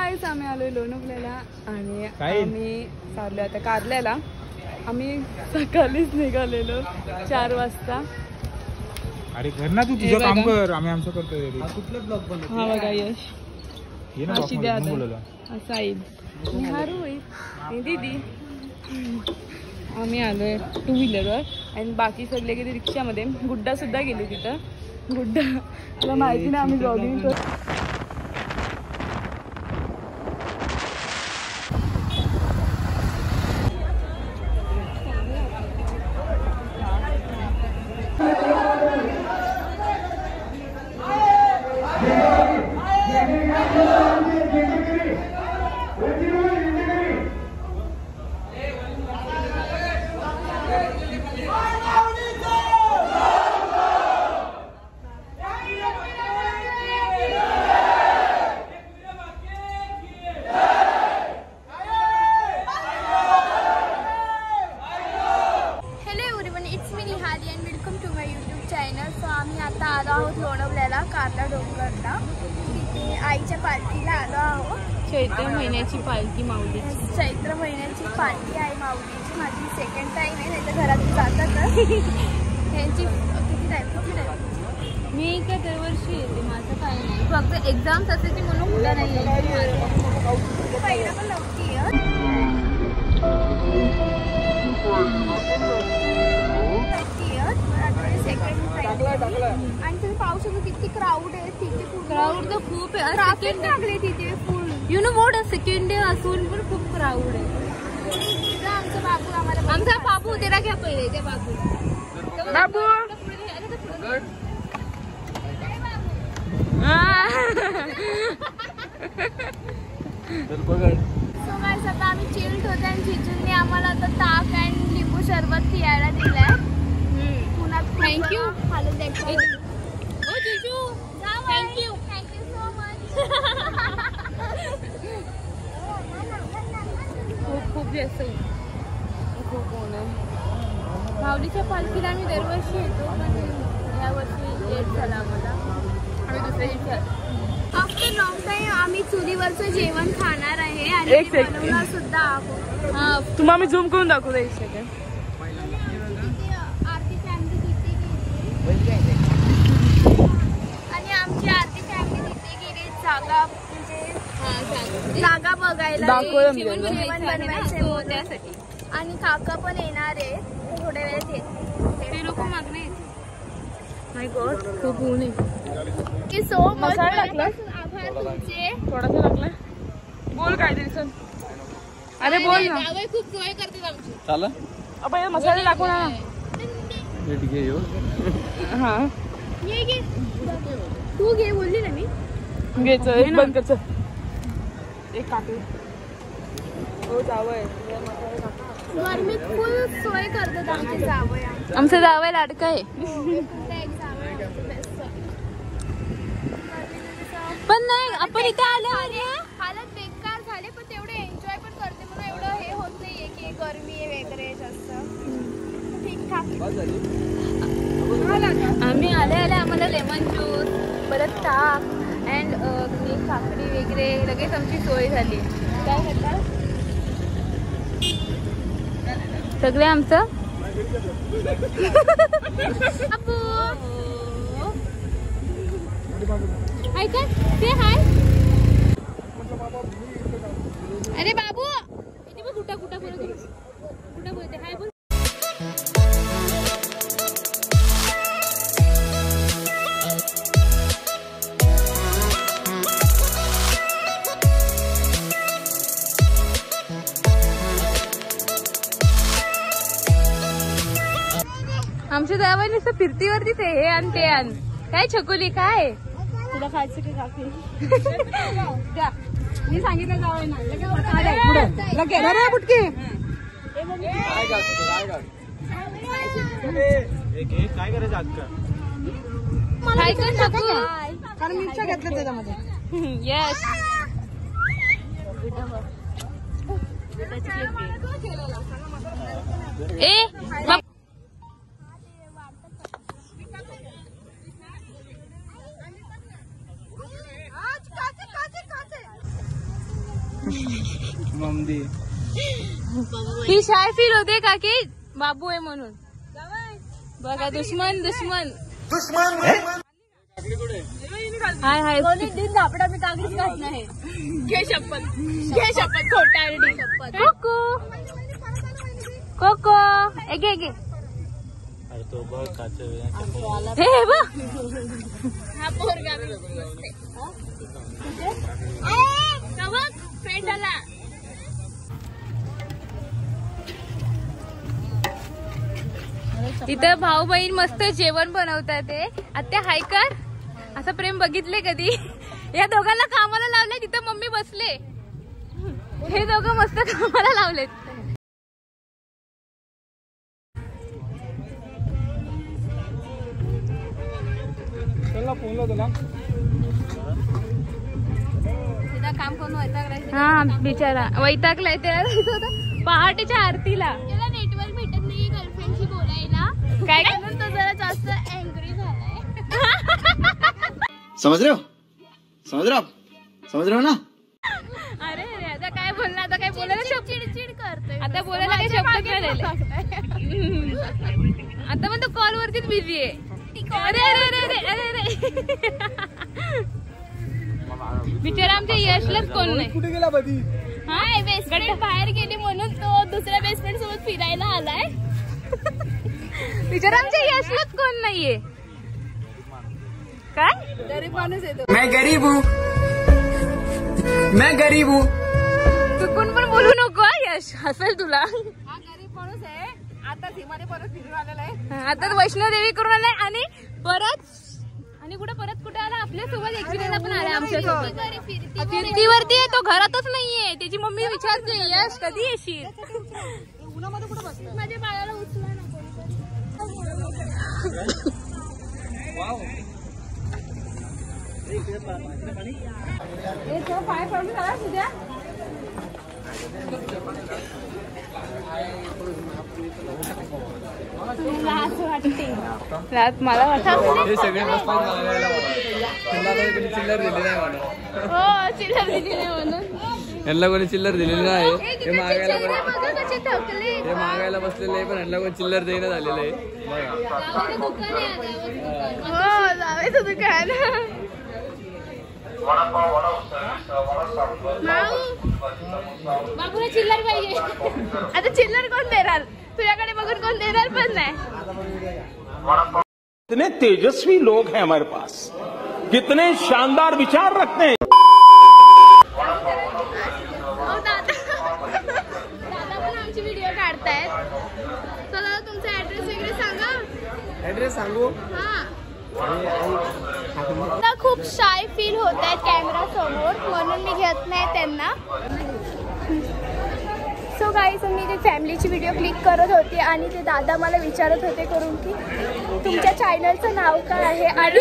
गाईस आम्ही आलोय लोणवल्याला आणि आम्ही चाललोय आता कारल्याला. आम्ही सकाळीच निघालेलो 4 वाजता. अरे घर ना तू तुझं काम कर, आम्ही आमचं करतोय. कुठले ब्लॉग बनवतो? हा बघा यश, साईद, दीदी. आम्ही आलोय 2 व्हीलरवर आणि बाकी सगळे गेले रिक्षामध्ये. गुड्डा सुद्धा गेले तिथं. गुड्डा तुला माहिती नाही आम्ही जॉगिंग करतो. आम्ही आता आलो आहोत लोणवल्याला, कारला डोंगरला. तिथे आईच्या पालखीला आलो आहोत. चैत्र महिन्याची पालखी माऊलीची. चैत्र महिन्याची पालखी आहे माऊलीची. माझी सेकंड टाइम आहे. नाही तर घरातून जातात ह्यांची किती टाइम मी काय दरवर्षी येते. माझं काय नाही, फक्त एक्झाम्स असायची म्हणून कुठं नाही यायची. पहिला पण नव्हती आणि तुम्ही पाहू शकता किती क्राऊड आहे तिथे. क्राऊड तर खूप आहे. ट्रॅफिक लागले तिथे फुल. You know what, second day असून पण खूप क्राऊड आहे. आमचा बाबू आमचा बाबू तेरा घ्या पहिले. ते बाबू सो गाइस आता आम्ही चिल्ड होतो आणि जिजूंनी आम्हाला आता ताक आणि लिंबू सरबत पियायला दिलाय. थँक्यू. Thank you so much. खूप जास्त खूप ऊन आहे. माऊलीच्या पालखीला आम्ही दरवर्षी येतो, पण यावर्षी लेट झाला आम्हाला. आम्ही दुसऱ्या दिवशी आफ्टर लॉंग टाइम आम्ही चुलीवरचं जेवण खाणार आहे आणि बनवणार सुद्धा आहोत. तुम्हाला मी झूम करून दाखवतो एक सेकंड. आणि आमची आरती फॅमिली तिथे गेली जागा बघायला, जेवण बनवायचं त्यासाठी. आणि काका पण येणार आहे थोड्या वेळात. ते लोक मागणे. माय गॉड खूप ऊन आहे. सो मच आभार तुमचे. थोडासा लागला. बोल काय तरी सर. अरे बोल ना. खूप सोय करते आमची. चला आपण मसाले टाकू ना. हा ये घे. तू घे बोलली ना मी. घ्यायचं एक बंद कर. एक काटे हो जावय. गरमीत फुल सोय करतात आमचे जावय. आमचं जावय लाडका आहे. पण नाही आपण इथे आले हालत बेकार झाले, पण तेवढे एन्जॉय पण करते. मला एवढं हे होत नाहीये की गरमी आहे वगैरे जास्त. ठीकठाक. आम्ही आले आम्हाला लेमन ज्यूस, परत ताक अँड काकडी वगैरे लगेच आमची सोय झाली. काय करतात सगळे आमचं. हाय का ते हाय. अरे बाबू इथे बघ कुठं कुठं बोलते हाय बोल. आमच्या जावई नुसतं फिरतीवरती ते हे आण ते आण. काय छकुली काय तुला खायचं की काकी. मी सांगितलं जावई ना बुटके. काय करायचं आज काय कर शकू कारण मी इच्छा घेतलं त्याच्यामध्ये. येस ए ममदी ती शाय फील होते का की बाबू आहे म्हणून. बघा दुश्मन दुश्मन हाय हाय दिन झापडा मी कागदीच घात नाही. घे शपथ खोटारडी कोको कोको एगे एगे तो बघ हे बघ हा पोरगा फ्रेंड आला. इथं भाऊ बहीण मस्त जेवण बनवतात ते. आत्या हाय कर असं प्रेम बघितले कधी. या दोघांना कामाला लावले तिथं मम्मी बसले. हे दोघं मस्त कामाला लावलेत. काम करून वैतागलाय. हा बिचारा वैतागलाय. त्याला पहाटेच्या आरतीला त्याला नेटवर्क भेटत नाही गर्लफ्रेंडशी बोलायला. काय म्हणून तो जरा जास्त अँग्री झालाय. समझ रहे हो ना. अरे अरे आता काय बोलणार. आता काय बोलायला चिडचिड करतोय. आता बोलायला काही शब्दच नाही राहिले. आता पण तो कॉल वरतीच बिझी आहे. अरे अरे अरे अरे अरे अरे बिचारा आमच्या यशलाच कोण नाही. कुठे गेला बधी. हाय बेस्ट फ्रेंड बाहेर गेली म्हणून तो दुसऱ्या बेस्ट फ्रेंड सोबत फिरायला आलाय. बिचारा आमच्या यशलाच कोण नाहीये. काय गरीब माणूस येतो. मैं गरीब हूँ चुकून पण बोलू नको यश. हसेल तुला. हा गरीब माणूस आहे. आता सीमाने परत फिरून आलेला आहे. आता वैष्णोदेवी करून आलाय आणि परत कुठे आला आपल्या सोबत एक्सिडेंटला पण आलाय आमच्या सोबत. फिरतीवरती आहे तो. घरातच नाहीये. त्याची मम्मी विचारते यश कधी येशील. माझ्या बाळाला उचला नको. पाय पडून झाला तुझ्या. मला वाटतं सगळे चिल्लर दिली नाही मला. हो चिल्लर दिली नाही म्हणून. यांना कोणी चिल्लर दिलेली नाही. हे मागायला कसे थकले. हे मागायला बसलेले आहे पण यांना कोणी चिल्लर देणं झालेलं आहे. हो जावेचं दुकान. बाबूला चिल्लर पाहिजे. आता चिल्लर कोण देणार. तुझ्याकडे बघून कोण देणार पण नाही. कितने तेजस्वी लोग हैं हमारे पास. कितने शानदार विचार रखते हैं. दादा पण आमची व्हिडिओ काढतायत. तर दादा तुमचा ऍड्रेस वगैरे सांगा. ऍड्रेस सांगू. हा खूप शाय फील होत आहेत कॅमेरा समोर म्हणून मी घेत नाही त्यांना. सो गाईज मी ते फॅमिलीची व्हिडिओ क्लिक करत होते आणि ते दादा मला विचारत होते करून की तुमच्या चॅनलचं नाव काय आहे. आणि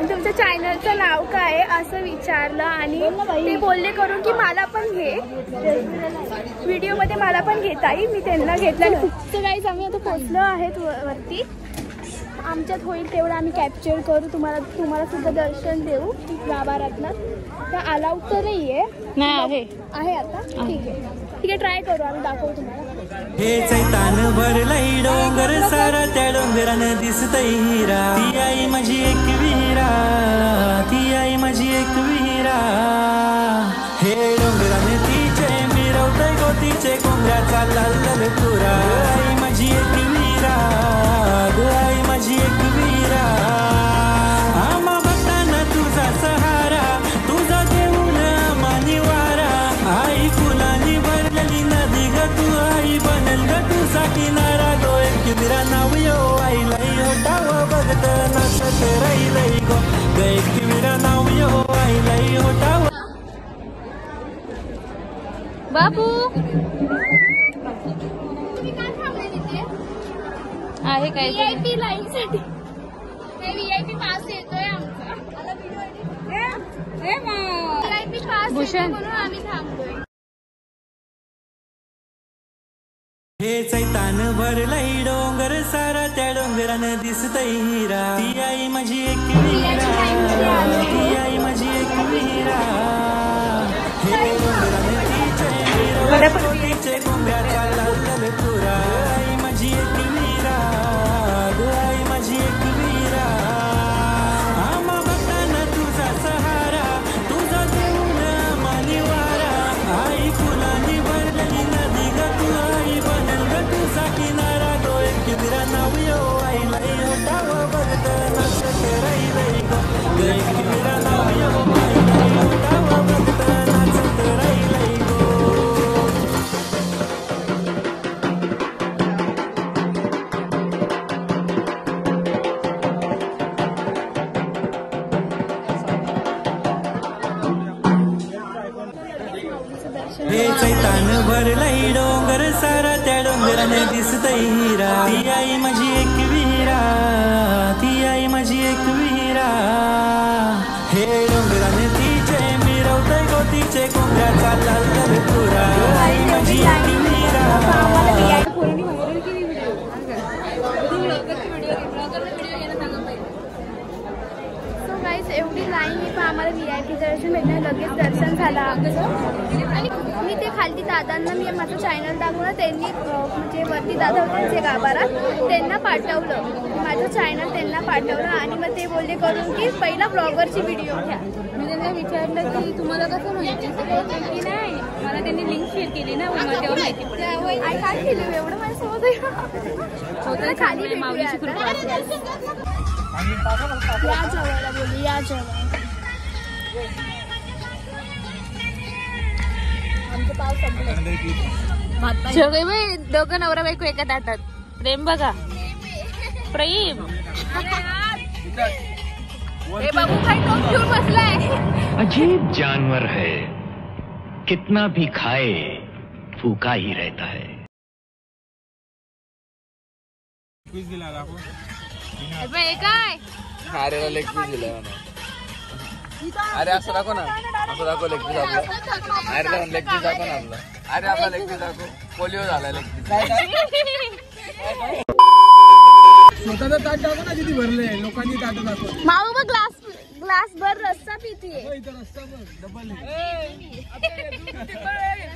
तुमच्या चॅनलचं नाव काय आहे असं विचारलं आणि ते बोलले करून की मला पण घे व्हिडिओमध्ये मला पण घेता येईल. मी त्यांना घेतलं. तर गाईज आम्ही आता पोचलो आहेत वरती. आमच्यात होईल तेवढं आम्ही कॅप्चर करू. तुम्हाला सुद्धा दर्शन देऊ गाभाऱ्यातनं. तर अलाउड तर नाही आहे आता. ठीक आहे ट्राय करू. आम्ही दाखवू तुम्हाला. हे चैतान भरलंय डोंगर सारा त्या डोंगरानं दिसतय हिरा. ती आई माझी एक विहिरा. ती आई माझी एक विहिरा. हे डोंगराने तिचे मिरवतय गोतीचे कोंबड्याचा लाल तुरा. आई माझी एक विहिरा. आई माझी एक विहिरा. आम्हा भक्तांना तुझा सहारा. तुझा देऊन आम्हा वारा. आई फुलांनी भरलेली नदी ग तू. आई बनल ग तुझा किनारा. गो एक विहिरा नाव यो आईला होटाव बघत नाचत राहिलय गो. ग एक विहिरा नाव यो आईला होटाव. बाबू तुम्ही काय थांबले तिथे. आहे काय VIP लाईन साठी. VIP पास येतोय आमचा. VIP pass Bhushan. म्हणून आम्ही थांबतोय. हे चैतान भरलंय डोंगर सारा त्या डोंगर डोंगरानं दिसतय हिरा ती आई माझी एक वीरा ती आई माझी एक वीरा हे डोंगरानं तिचे कोंब्याचा लाल तुरा आई माझी एक वीरा आई माझी एक वीरा आम्हा भक्तांना तुझा सहारा तुझा देऊन मानिवारा आई फुलांनी भरलेली नदी ग तू आई बनल ग तुझा किनारा तो एक वीरा नाव यो आईला यो डाव बघत नाचत राहिलंय ग एक वीरा नाव यो आईला यो डाव बघत नाचत राहिलंय हे चैतान भरलंय डोंगर सारा त्या डोंगराने दिसतय हिरा ती आई माझी एक वीरा ती आई माझी एक वीरा हे डोंगराने तिचे मिरवतय गोतीचे कोंबड्याचा लाल तुरा आई माझी एक वीरा एवढी लाईन पण आम्हाला VIP दर्शन भेटलं. लगेच दर्शन झालं आमचं आणि मी ते खालती दादांना मी माझं चॅनल दाखवलं. त्यांनी म्हणजे वरती दादा होते गाभारात त्यांना पाठवलं माझं चॅनल त्यांना पाठवलं आणि मग ते बोलले करून की पहिला ब्लॉगरची व्हिडिओ घ्या. मी त्यांना विचारलं की तुम्हाला कसं माहिती की नाही मला त्यांनी लिंक शेअर केली ना तेव्हा माहिती पडली. काय केलं एवढं माझ्यासोबत होतं खाली माऊलीची कृपा या जवळला बोलू या जवळ आमचं पाव सगळे बाई दोघं नवरा बायको एका ताटात. प्रेम बघा प्रेम. हे बाबू काय टोप घेऊन बसलाय. अजीब जानवर है कितना भी खाए फूका ही रहता है. काय अरे लेग पीस दिलाय म्हणा. अरे असं दाखव ना असं दाखव लेग पीस आपलं. अरे लेग पीस दाखव ना आपलं. अरे आपला लेग पीस दाखव. पोलिओ झालाय लेग पीस. स्वतःचा ताट दाखव ना किती भरले लोकांनी ताट दाखव. माऊ बघ ग्लास भर रस्सा पितीये.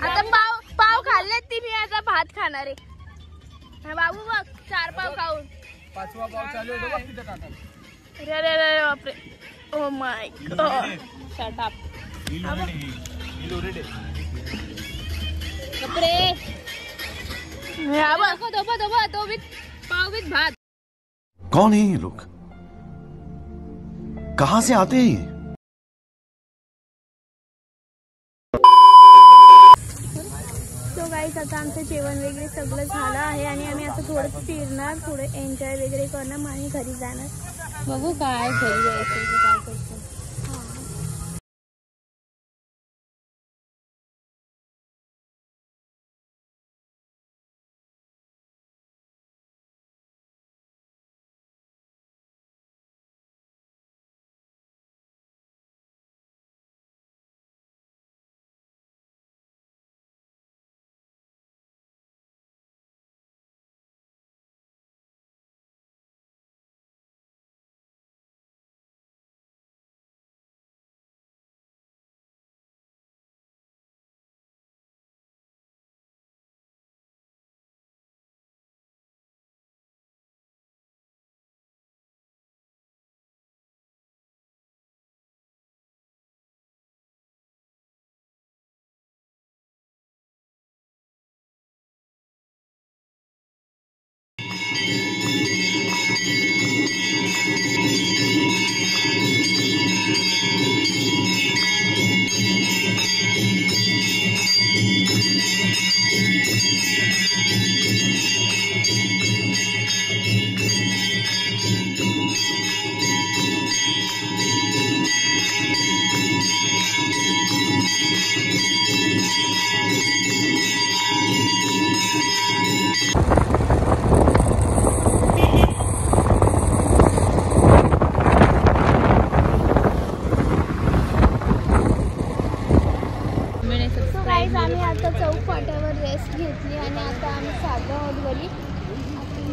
आता पाव खाल्लेत ती मी आता भात खाणार आहे. बाबू बघ 4 पाव खाऊन 5वा पाव चालू आहे बघ तिथे काका. अरे बापरे. Oh my God. Shut up. कपडे तो विथ पाव विथ भात. कौन है ये लोग कहां से आते हैं? सो गाईस आता आमचं जेवण वगैरे सगळं झालं आहे आणि आम्ही आता थोडं फिरणार थोडं एन्जॉय वगैरे करणार मग आम्ही घरी जाणार. बघू काय घरी जायचं काय करतो.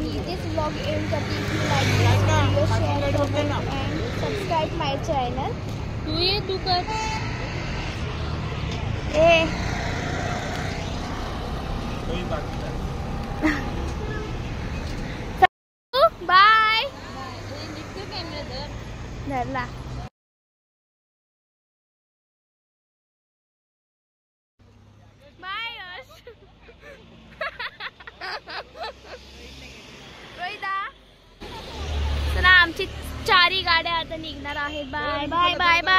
मी इथेच व्लॉग एंड करते. Like share and subscribe my channel. तू ये, तू कर. बाय. धरला. बाय यश. रोहिता. चला आमची 4 गाड्या आता निघणार आहेत. Bye bye bye bye.